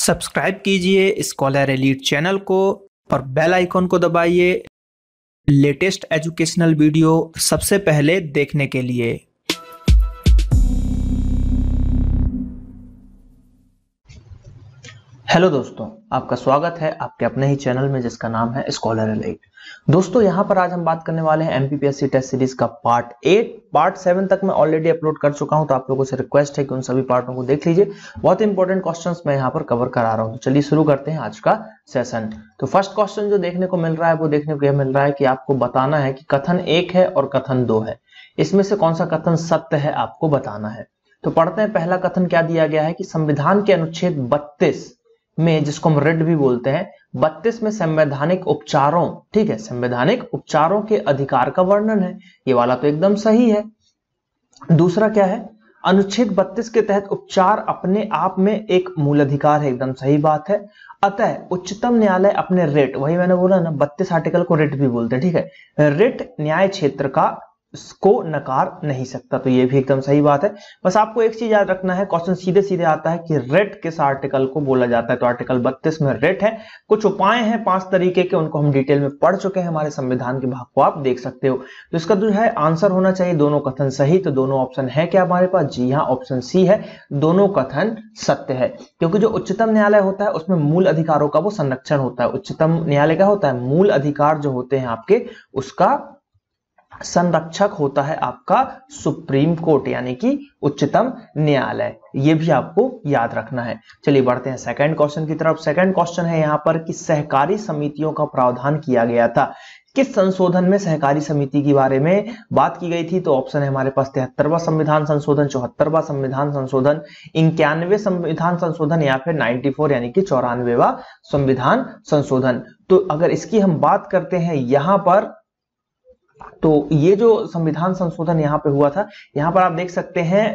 Subscribe कीजिए scholar elite channel को और बेल आइकॉन को दबाइए लेटेस्ट एजुकेशनल वीडियो सबसे पहले देखने के लिए। हेलो दोस्तों, आपका स्वागत है आपके अपने ही चैनल में जिसका नाम है स्कॉलर एलीट। दोस्तों यहाँ पर आज हम बात करने वाले हैं एमपीपीएससी टेस्ट सीरीज का पार्ट 8। पार्ट 7 तक मैं ऑलरेडी अपलोड कर चुका हूं, तो आप लोगों से रिक्वेस्ट है कि उन सभी पार्टों को देख लीजिए। बहुत इंपॉर्टेंट क्वेश्चंस मैं यहाँ पर कवर करा रहा हूँ। तो चलिए शुरू करते हैं आज का सेशन। तो फर्स्ट क्वेश्चन जो देखने को मिल रहा है वो देखने को यह मिल रहा है कि आपको बताना है कि कथन 1 है और कथन 2 है, इसमें से कौन सा कथन सत्य है आपको बताना है। तो पढ़ते हैं। पहला कथन क्या दिया गया है कि संविधान के अनुच्छेद 32 में, जिसको हम रिट भी बोलते हैं, 32 में संवैधानिक उपचारों, ठीक है, संवैधानिक उपचारों के अधिकार का वर्णन है। ये वाला तो एकदम सही है। दूसरा क्या है, अनुच्छेद 32 के तहत उपचार अपने आप में एक मूल अधिकार है, एकदम सही बात है। अतः उच्चतम न्यायालय अपने रिट, वही मैंने बोला ना, 32 आर्टिकल को रिट भी बोलते हैं, ठीक है, रिट न्याय क्षेत्र का को नकार नहीं सकता। तो ये भी एकदम सही बात है। बस आपको एक चीज याद रखना है, क्वेश्चन सीधे सीधे आता है कि रिट किस आर्टिकल को बोला जाता है। तो आर्टिकल 32 में रिट है। कुछ उपाय हैं 5 तरीके के, उनको हम डिटेल में पढ़ चुके हैं, हमारे संविधान के भाग को आप देख सकते हो। तो इसका जो है आंसर होना चाहिए दोनों कथन सही। तो दोनों ऑप्शन है क्या हमारे पास? जी हाँ, ऑप्शन सी है, दोनों कथन सत्य है। क्योंकि जो उच्चतम न्यायालय होता है उसमें मूल अधिकारों का वो संरक्षण होता है। उच्चतम न्यायालय क्या होता है? मूल अधिकार जो होते हैं आपके, उसका संरक्षक होता है आपका सुप्रीम कोर्ट, यानी कि उच्चतम न्यायालय। यह भी आपको याद रखना है। चलिए बढ़ते हैं सेकंड क्वेश्चन की तरफ। सेकंड क्वेश्चन है यहां पर कि सहकारी समितियों का प्रावधान किया गया था। किस संशोधन में सहकारी समिति के बारे में बात की गई थी? तो ऑप्शन है हमारे पास 73वां संविधान संशोधन, 74वां संविधान संशोधन, 91वें संविधान संशोधन, या फिर 94 यानी कि 94वां संविधान संशोधन। तो अगर इसकी हम बात करते हैं यहां पर, तो ये जो संविधान संशोधन यहाँ पे हुआ था, यहाँ पर आप देख सकते हैं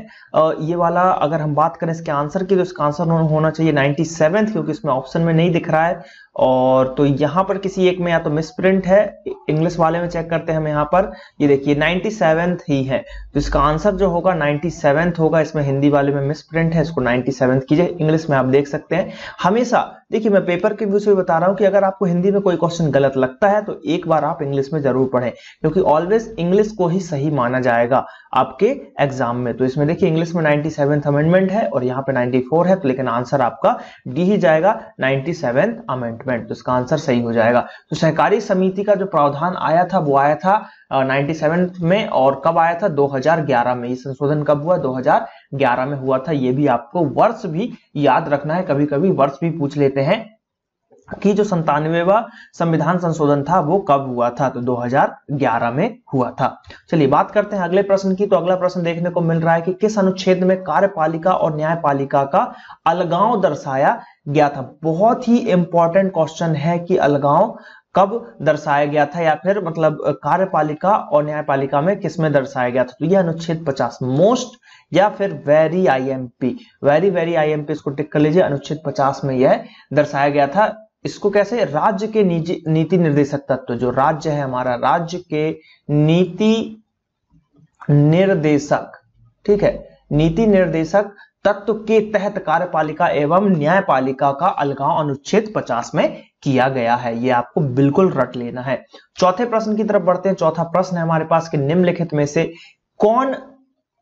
ये वाला, अगर हम बात करें इसके आंसर की, तो इसका आंसर होना चाहिए 97, क्योंकि इसमें ऑप्शन में नहीं दिख रहा है। और तो यहाँ पर किसी एक में या तो मिसप्रिंट है, इंग्लिश वाले में चेक करते हैं हम यहाँ पर, ये देखिए 97 ही है। तो इसका आंसर जो होगा 97 होगा। इसमें हिंदी वाले में मिसप्रिंट है, इसको 97 कीजिए। इंग्लिश में आप देख सकते हैं। हमेशा देखिए, मैं पेपर के व्यू से बता रहा हूं कि अगर आपको हिंदी में कोई क्वेश्चन गलत लगता है तो एक बार आप इंग्लिश में जरूर पढ़ें, क्योंकि ऑलवेज इंग्लिश को ही सही माना जाएगा आपके एग्जाम में। तो इसमें देखिए इंग्लिश में 97th अमेंडमेंट है और यहाँ पे 94 है, तो लेकिन आंसर आपका डी ही जाएगा, 97th अमेंडमेंट। तो इसका आंसर सही हो जाएगा। तो सहकारी समिति का जो प्रावधान आया था वो आया था 97 में, और कब आया था? 2011 में। ये संशोधन कब हुआ? 2011 में हुआ था। ये भी आपको वर्ष भी याद रखना है, कभी कभी वर्ष भी पूछ लेते हैं कि जो 97वां संविधान संशोधन था वो कब हुआ था? तो 2011 में हुआ था। चलिए बात करते हैं अगले प्रश्न की। तो अगला प्रश्न देखने को मिल रहा है कि किस अनुच्छेद में कार्यपालिका और न्यायपालिका का अलगाव दर्शाया गया था? बहुत ही इंपॉर्टेंट क्वेश्चन है कि अलगाव कब दर्शाया गया था, या फिर मतलब कार्यपालिका और न्यायपालिका में किसमें दर्शाया गया था? तो यह अनुच्छेद 50 मोस्ट या फिर वेरी आईएमपी, वेरी आईएमपी, इसको टिक कर लीजिए। अनुच्छेद 50 में यह दर्शाया गया था। इसको कैसे? राज्य के नीति निर्देशक तत्व, जो राज्य है हमारा, राज्य के नीति निर्देशक, ठीक है, नीति निर्देशक तत्व के तहत कार्यपालिका एवं न्यायपालिका का अलगाव अनुच्छेद 50 में किया गया है। यह आपको बिल्कुल रट लेना है। चौथे प्रश्न की तरफ बढ़ते हैं। चौथा प्रश्न है हमारे पास कि निम्नलिखित में से कौन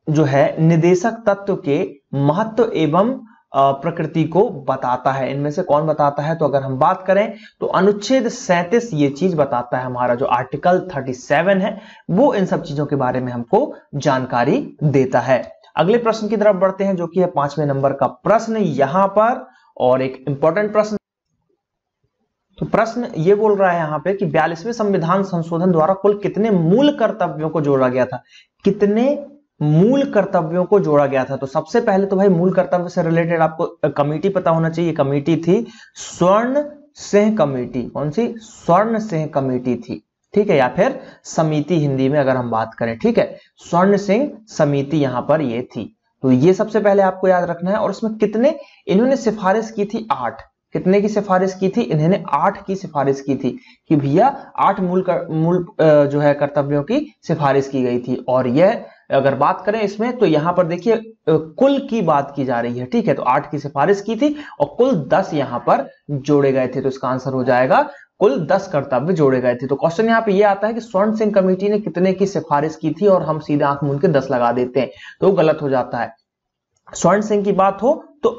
जो है निदेशक तत्व के महत्व एवं प्रकृति को बताता है? इनमें से कौन बताता है? तो अगर हम बात करें तो अनुच्छेद 37 ये चीज बताता है। हमारा जो आर्टिकल 37 है वो इन सब चीजों के बारे में हमको जानकारी देता है। अगले प्रश्न की तरफ बढ़ते हैं, जो कि है 5वें नंबर का प्रश्न यहां पर, और एक इंपॉर्टेंट प्रश्न। तो प्रश्न ये बोल रहा है यहां पे कि 42वें संविधान संशोधन द्वारा कुल कितने मूल कर्तव्यों को जोड़ा गया था? कितने मूल कर्तव्यों को जोड़ा गया था? तो सबसे पहले तो भाई मूल कर्तव्य से रिलेटेड आपको कमेटी पता होना चाहिए। कमेटी थी स्वर्ण सिंह कमेटी। कौन सी? स्वर्ण सिंह कमेटी थी, ठीक है, या फिर समिति हिंदी में अगर हम बात करें, ठीक है, स्वर्ण सिंह समिति यहां पर ये थी। तो ये सबसे पहले आपको याद रखना है। और उसमें कितने इन्होंने सिफारिश की थी? 8। कितने की सिफारिश की थी? इन्होंने 8 की सिफारिश की थी कि भैया 8 मूल जो है कर्तव्यों की सिफारिश की गई थी। और यह अगर बात करें इसमें तो यहां पर देखिए कुल की बात की जा रही है, ठीक है। तो 8 की सिफारिश की थी और कुल 10 यहां पर जोड़े गए थे, तो इसका आंसर हो जाएगा कुल 10 कर्तव्य जोड़े गए थे। तो क्वेश्चन यहाँ पे ये आता है कि स्वर्ण सिंह कमेटी ने कितने की सिफारिश की थी और हम सीधे आंख मूंद के 10 लगा देते हैं, तो गलत हो जाता है। स्वर्ण सिंह की बात हो तो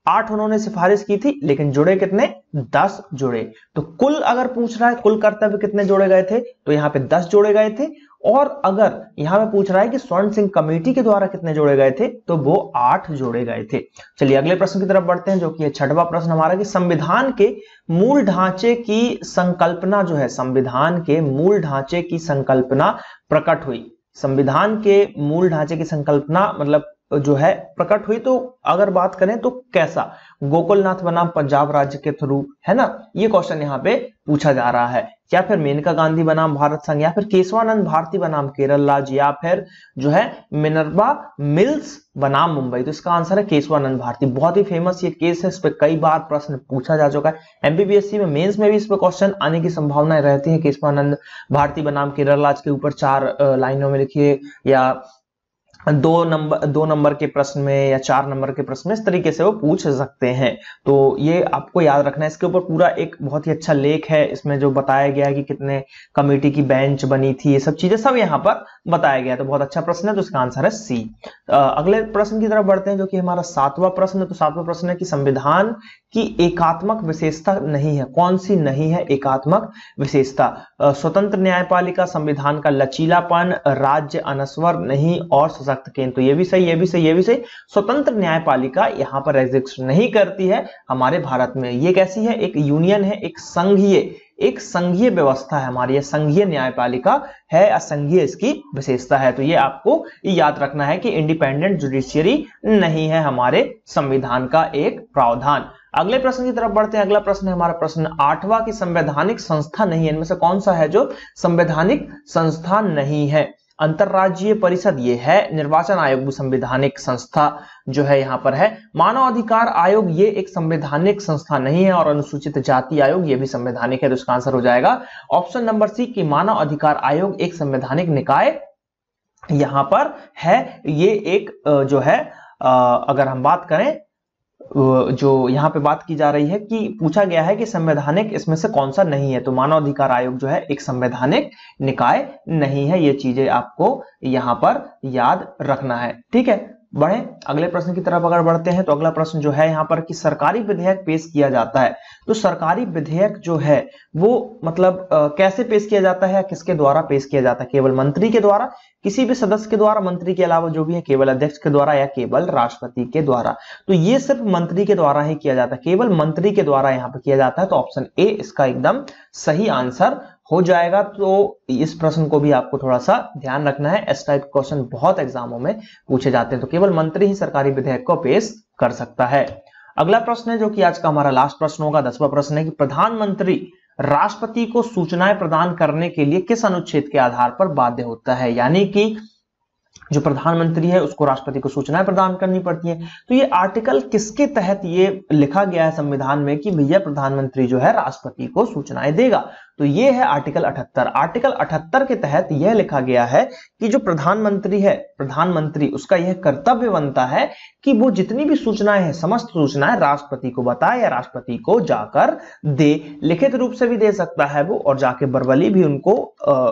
8 उन्होंने सिफारिश की थी, लेकिन जुड़े कितने? 10 जुड़े। तो कुल अगर पूछ रहा है कुल कर्तव्य कितने जोड़े गए थे, तो यहाँ पे 10 जोड़े गए थे। और अगर यहां पे पूछ रहा है कि स्वर्ण सिंह कमेटी के द्वारा कितने जोड़े गए थे, तो वो 8 जोड़े गए थे। चलिए अगले प्रश्न की तरफ बढ़ते हैं, जो कि है 6वां प्रश्न हमारा, कि संविधान के मूल ढांचे की संकल्पना जो है, संविधान के मूल ढांचे की संकल्पना प्रकट हुई। संविधान के मूल ढांचे की संकल्पना मतलब जो है प्रकट हुई, तो अगर बात करें तो कैसा? गोकुलनाथ बनाम पंजाब राज्य के थ्रू, है ना, ये क्वेश्चन यहाँ पे पूछा जा रहा है। या फिर मेनका गांधी बनाम भारत संघ, या फिर केशवानंद भारती बनाम केरल राज्य, या फिर जो है मिनर्वा मिल्स बनाम मुंबई। तो इसका आंसर है केशवानंद भारती। बहुत ही फेमस ये केस है, इस पे कई बार प्रश्न पूछा जा चुका है। एमपीपीएससी में मेंस में भी इस पे क्वेश्चन आने की संभावनाएं रहती है। केशवानंद भारती बनाम केरल राज्य के ऊपर 4 लाइनों में लिखिए, या 2 नंबर के प्रश्न में या 4 नंबर के प्रश्न में, इस तरीके से वो पूछ सकते हैं। तो ये आपको याद रखना है। इसके ऊपर पूरा एक बहुत ही अच्छा लेख है, इसमें जो बताया गया है कि कितने कमेटी की बेंच बनी थी, ये सब चीजें सब यहाँ पर बताया गया है। तो बहुत अच्छा प्रश्न है, तो इसका आंसर है सी। अगले प्रश्न की तरफ बढ़ते हैं, जो कि हमारा 7वां प्रश्न है। तो 7वां प्रश्न है कि संविधान की एकात्मक विशेषता नहीं है, कौन सी नहीं है एकात्मक विशेषता? स्वतंत्र न्यायपालिका, संविधान का लचीलापन, राज्य अनस्वर नहीं और सशक्त केंद्र। तो ये भी सही, ये भी सही, ये भी सही। स्वतंत्र न्यायपालिका यहाँ पर एग्जिस्ट नहीं करती है हमारे भारत में। ये कैसी है? एक यूनियन है, एक संघीय व्यवस्था है हमारी, ये संघीय न्यायपालिका है, असंघीय इसकी विशेषता है। तो ये आपको याद रखना है कि इंडिपेंडेंट जुडिशियरी नहीं है हमारे संविधान का एक प्रावधान। अगले प्रश्न की तरफ बढ़ते हैं। अगला प्रश्न है हमारा प्रश्न 8वां की संवैधानिक संस्था नहीं है। इनमें से कौन सा है जो संवैधानिक संस्था नहीं है? अंतरराज्यीय परिषद ये है, निर्वाचन आयोग भी संवैधानिक संस्था जो है यहाँ पर है, मानव अधिकार आयोग ये एक संवैधानिक संस्था नहीं है, और अनुसूचित जाति आयोग ये भी संवैधानिक है। तो इसका आंसर हो जाएगा ऑप्शन नंबर सी कि मानव अधिकार आयोग एक संवैधानिक निकाय यहां पर है। ये एक जो है अगर हम बात करें, जो यहाँ पे बात की जा रही है कि पूछा गया है कि संवैधानिक इसमें से कौन सा नहीं है, तो मानव अधिकार आयोग जो है एक संवैधानिक निकाय नहीं है। ये चीजें आपको यहाँ पर याद रखना है, ठीक है। बढ़े अगले प्रश्न की तरफ अगर बढ़ते हैं, तो अगला प्रश्न जो है यहाँ पर कि सरकारी विधेयक पेश किया जाता है। तो सरकारी विधेयक जो है वो मतलब कैसे पेश किया जाता है या किसके द्वारा पेश किया जाता है? केवल मंत्री के द्वारा, किसी भी सदस्य के द्वारा, मंत्री के अलावा जो भी है, केवल अध्यक्ष के द्वारा या केवल राष्ट्रपति के द्वारा? तो ये सिर्फ मंत्री के द्वारा ही किया जाता है, केवल मंत्री के द्वारा यहाँ पर किया जाता है। तो ऑप्शन ए इसका एकदम सही आंसर हो जाएगा। तो इस प्रश्न को भी आपको थोड़ा सा ध्यान रखना है, इस टाइप क्वेश्चन बहुत एग्जामों में पूछे जाते हैं। तो केवल मंत्री ही सरकारी विधेयक को पेश कर सकता है। अगला प्रश्न है जो कि आज का हमारा लास्ट प्रश्न होगा, 10वां प्रश्न है कि प्रधानमंत्री राष्ट्रपति को सूचनाएं प्रदान करने के लिए किस अनुच्छेद के आधार पर बाध्य होता है? यानी कि जो प्रधानमंत्री है उसको राष्ट्रपति को सूचनाएं प्रदान करनी पड़ती हैं। तो ये आर्टिकल किसके तहत ये लिखा गया है संविधान में कि भैया प्रधानमंत्री जो है राष्ट्रपति को सूचनाएं देगा? तो ये है आर्टिकल 78। आर्टिकल 78 के तहत यह लिखा गया है कि जो प्रधानमंत्री है, प्रधानमंत्री उसका यह कर्तव्य बनता है कि वो जितनी भी सूचनाएं हैं, समस्त सूचनाएं राष्ट्रपति को बताए या राष्ट्रपति को जाकर दे। लिखित रूप से भी दे सकता है वो, और जाके वर्बली भी उनको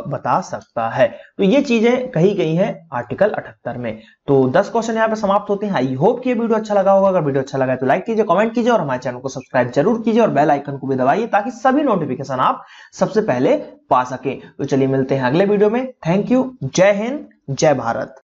बता सकता है। तो ये चीजें कही गई हैं आर्टिकल 78 में। तो 10 क्वेश्चन यहाँ पे समाप्त होते हैं। आई होप कि ये वीडियो अच्छा लगा होगा। अगर वीडियो अच्छा लगा है तो लाइक कीजिए, कमेंट कीजिए और हमारे चैनल को सब्सक्राइब जरूर कीजिए और बेल आइकन को भी दबाइए ताकि सभी नोटिफिकेशन आप सबसे पहले पा सके। तो चलिए मिलते हैं अगले वीडियो में। Thank you. जय हिंद, जय भारत।